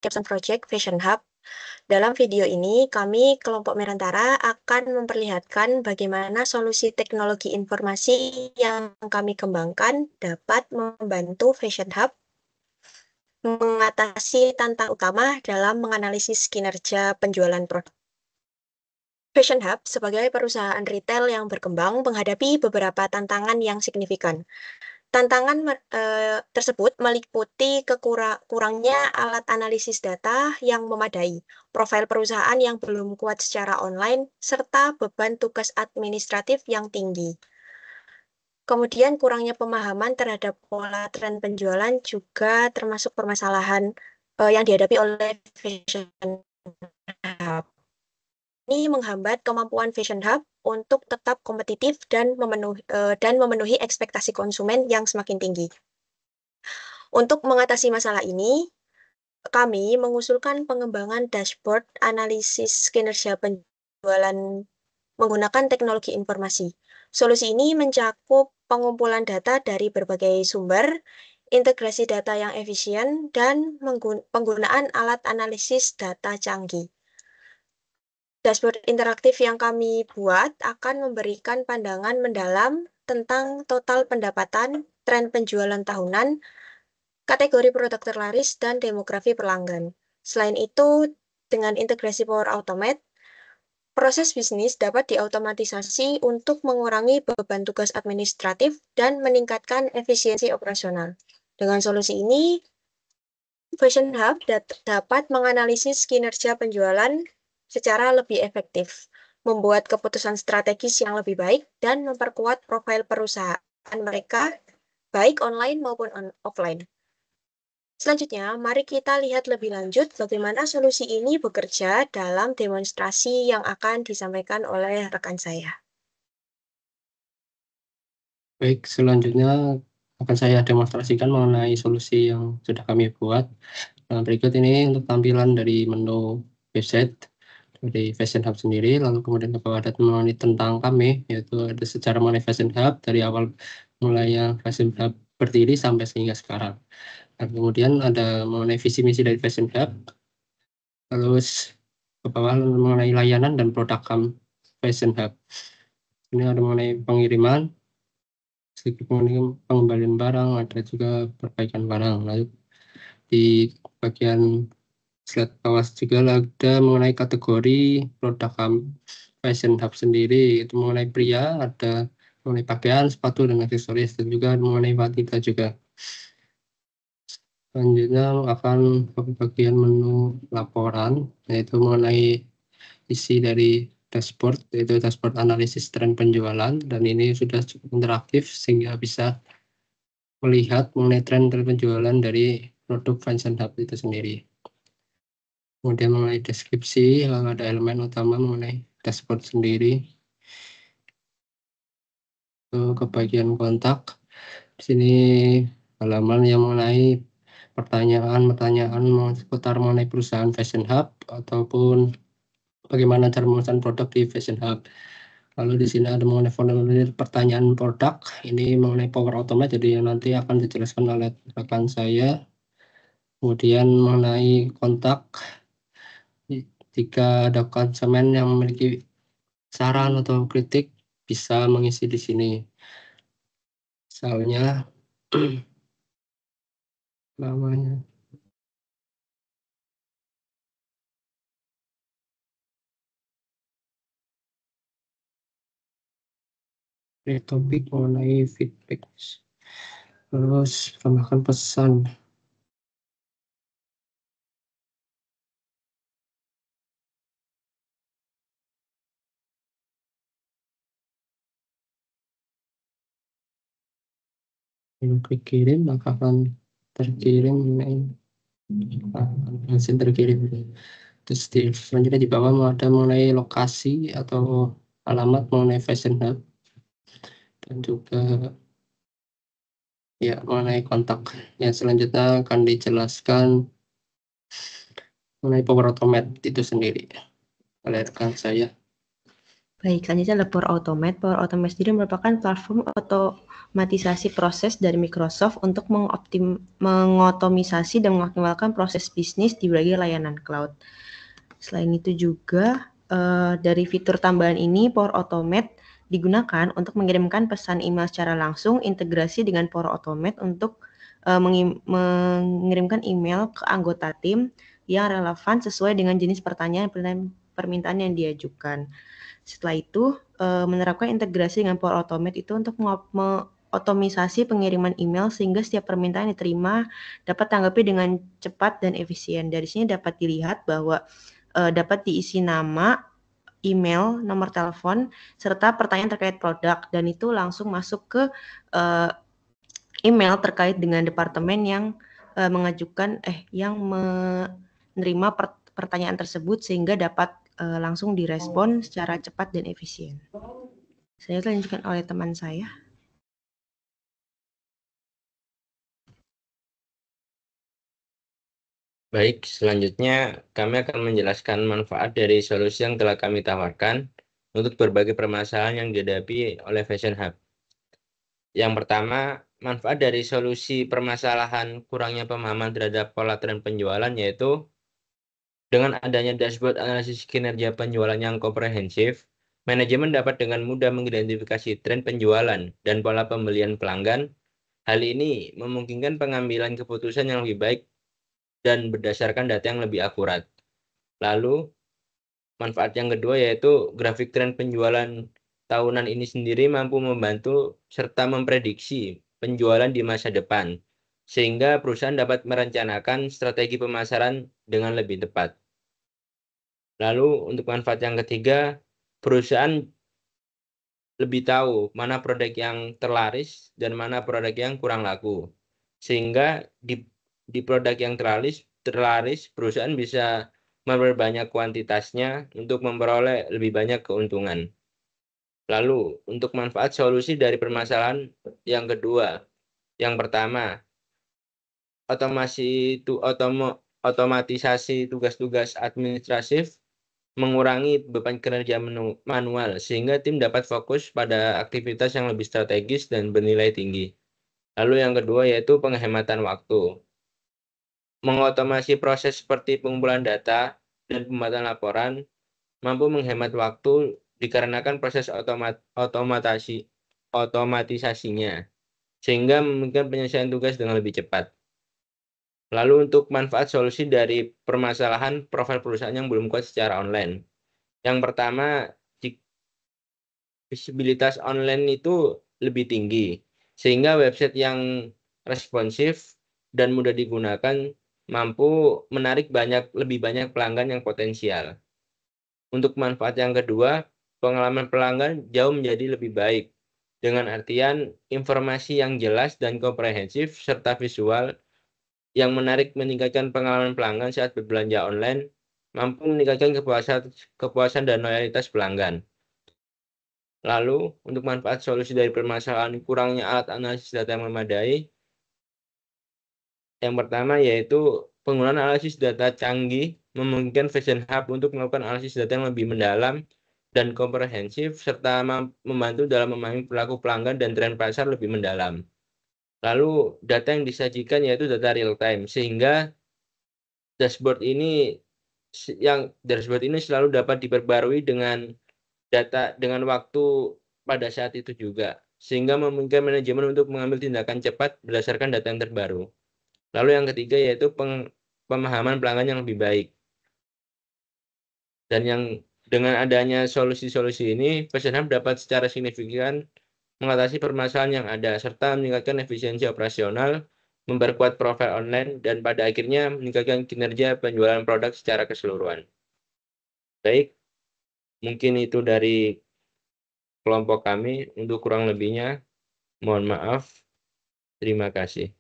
Capstone Project Fashion Hub. Dalam video ini, kami kelompok Merantara akan memperlihatkan bagaimana solusi teknologi informasi yang kami kembangkan dapat membantu Fashion Hub mengatasi tantangan utama dalam menganalisis kinerja penjualan produk. Fashion Hub sebagai perusahaan retail yang berkembang menghadapi beberapa tantangan yang signifikan. Tantangan tersebut meliputi kurangnya alat analisis data yang memadai, profil perusahaan yang belum kuat secara online, serta beban tugas administratif yang tinggi. Kemudian kurangnya pemahaman terhadap pola tren penjualan juga termasuk permasalahan yang dihadapi oleh Fashion Hub. Ini menghambat kemampuan Fashion Hub untuk tetap kompetitif dan memenuhi ekspektasi konsumen yang semakin tinggi. Untuk mengatasi masalah ini, kami mengusulkan pengembangan dashboard analisis kinerja penjualan menggunakan teknologi informasi. Solusi ini mencakup pengumpulan data dari berbagai sumber, integrasi data yang efisien, dan penggunaan alat analisis data canggih. Dashboard interaktif yang kami buat akan memberikan pandangan mendalam tentang total pendapatan, tren penjualan tahunan, kategori produk terlaris, dan demografi pelanggan. Selain itu, dengan integrasi Power Automate, proses bisnis dapat diautomatisasi untuk mengurangi beban tugas administratif dan meningkatkan efisiensi operasional. Dengan solusi ini, Fashion Hub dapat menganalisis kinerja penjualan secara lebih efektif, membuat keputusan strategis yang lebih baik, dan memperkuat profil perusahaan mereka, baik online maupun offline. Selanjutnya, mari kita lihat lebih lanjut bagaimana solusi ini bekerja dalam demonstrasi yang akan disampaikan oleh rekan saya. Baik, selanjutnya akan saya demonstrasikan mengenai solusi yang sudah kami buat. Nah, berikut ini untuk tampilan dari menu website dari Fashion Hub sendiri, lalu kemudian ke bawah ada mengenai tentang kami, yaitu ada secara mengenai Fashion Hub dari awal mulainya Fashion Hub berdiri sampai sehingga sekarang. Dan kemudian ada mengenai visi misi dari Fashion Hub, terus ke bawah mengenai layanan dan produk Fashion Hub. Ini ada mengenai pengiriman, sedikit mengenai pengembalian barang, ada juga perbaikan barang. Lalu di bagian slide bawah juga ada mengenai kategori produk Fashion Hub sendiri, itu mengenai pria, ada mengenai pakaian, sepatu, dan aksesoris, dan juga mengenai wanita juga. Selanjutnya akan ke bagian menu laporan, yaitu mengenai isi dari dashboard, yaitu dashboard analisis tren penjualan, dan ini sudah cukup interaktif sehingga bisa melihat mengenai tren penjualan dari produk Fashion Hub itu sendiri. Kemudian mengenai deskripsi, lalu ada elemen utama mengenai dashboard sendiri. Ke bagian kontak, di sini halaman yang mengenai pertanyaan-pertanyaan seputar mengenai perusahaan Fashion Hub ataupun bagaimana cara memesan produk di Fashion Hub. Lalu di sini ada mengenai formulir pertanyaan produk, ini mengenai Power Automate, jadi yang nanti akan dijelaskan oleh rekan saya. Kemudian mengenai kontak, jika ada konsumen yang memiliki saran atau kritik bisa mengisi di sini. Misalnya namanya topik mengenai feedback, terus tambahkan pesan. Klik kirim, maka akan terkirim hasil terkirim. Terus selanjutnya di bawah ada mengenai lokasi atau alamat mengenai Fashion Hub, dan juga ya mengenai kontak. Yang selanjutnya akan dijelaskan mengenai Power Automate itu sendiri oleh rekan saya. Baik, selanjutnya adalah Power Automate. Power Automate sendiri merupakan platform otomatisasi proses dari Microsoft untuk mengotomisasi dan mengoptimalkan proses bisnis di berbagai layanan cloud. Selain itu juga dari fitur tambahan ini, Power Automate digunakan untuk mengirimkan pesan email secara langsung, integrasi dengan Power Automate untuk mengirimkan email ke anggota tim yang relevan sesuai dengan jenis permintaan yang diajukan. Setelah itu, menerapkan integrasi dengan Power Automate itu untuk otomisasi pengiriman email sehingga setiap permintaan yang diterima dapat tanggapi dengan cepat dan efisien. Dari sini dapat dilihat bahwa dapat diisi nama, email, nomor telepon, serta pertanyaan terkait produk, dan itu langsung masuk ke email terkait dengan departemen yang yang menerima pertanyaan tersebut sehingga dapat langsung direspon secara cepat dan efisien. Saya lanjutkan oleh teman saya. Baik, selanjutnya kami akan menjelaskan manfaat dari solusi yang telah kami tawarkan untuk berbagai permasalahan yang dihadapi oleh Fashion Hub. Yang pertama, manfaat dari solusi permasalahan kurangnya pemahaman terhadap pola tren penjualan yaitu dengan adanya dashboard analisis kinerja penjualan yang komprehensif, manajemen dapat dengan mudah mengidentifikasi tren penjualan dan pola pembelian pelanggan. Hal ini memungkinkan pengambilan keputusan yang lebih baik dan berdasarkan data yang lebih akurat. Lalu, manfaat yang kedua yaitu grafik tren penjualan tahunan ini sendiri mampu membantu serta memprediksi penjualan di masa depan, sehingga perusahaan dapat merencanakan strategi pemasaran dengan lebih tepat. Lalu untuk manfaat yang ketiga, perusahaan lebih tahu mana produk yang terlaris dan mana produk yang kurang laku. Sehingga di produk yang terlaris perusahaan bisa memperbanyak kuantitasnya untuk memperoleh lebih banyak keuntungan. Lalu untuk manfaat solusi dari permasalahan yang kedua. Yang pertama, otomatisasi tugas-tugas administratif mengurangi beban kerja manual sehingga tim dapat fokus pada aktivitas yang lebih strategis dan bernilai tinggi. Lalu yang kedua yaitu penghematan waktu. Mengotomasi proses seperti pengumpulan data dan pembuatan laporan mampu menghemat waktu dikarenakan proses otomatisasinya sehingga memungkinkan penyelesaian tugas dengan lebih cepat. Lalu untuk manfaat solusi dari permasalahan profil perusahaan yang belum kuat secara online. Yang pertama, visibilitas online itu lebih tinggi, sehingga website yang responsif dan mudah digunakan mampu menarik lebih banyak pelanggan yang potensial. Untuk manfaat yang kedua, pengalaman pelanggan jauh menjadi lebih baik, dengan artian informasi yang jelas dan komprehensif serta visual yang menarik meningkatkan pengalaman pelanggan saat berbelanja online, mampu meningkatkan kepuasan dan loyalitas pelanggan. Lalu, untuk manfaat solusi dari permasalahan kurangnya alat analisis data yang memadai, yang pertama yaitu penggunaan analisis data canggih memungkinkan Fashion Hub untuk melakukan analisis data yang lebih mendalam dan komprehensif, serta membantu dalam memahami perilaku pelanggan dan tren pasar lebih mendalam. Lalu, data yang disajikan yaitu data real time, sehingga dashboard ini selalu dapat diperbarui dengan waktu pada saat itu juga, sehingga memungkinkan manajemen untuk mengambil tindakan cepat berdasarkan data yang terbaru. Lalu yang ketiga yaitu pemahaman pelanggan yang lebih baik. Dan dengan adanya solusi-solusi ini, Fashion Hub dapat secara signifikan mengatasi permasalahan yang ada, serta meningkatkan efisiensi operasional, memperkuat profil online, dan pada akhirnya meningkatkan kinerja penjualan produk secara keseluruhan. Baik, mungkin itu dari kelompok kami. Untuk kurang lebihnya, mohon maaf. Terima kasih.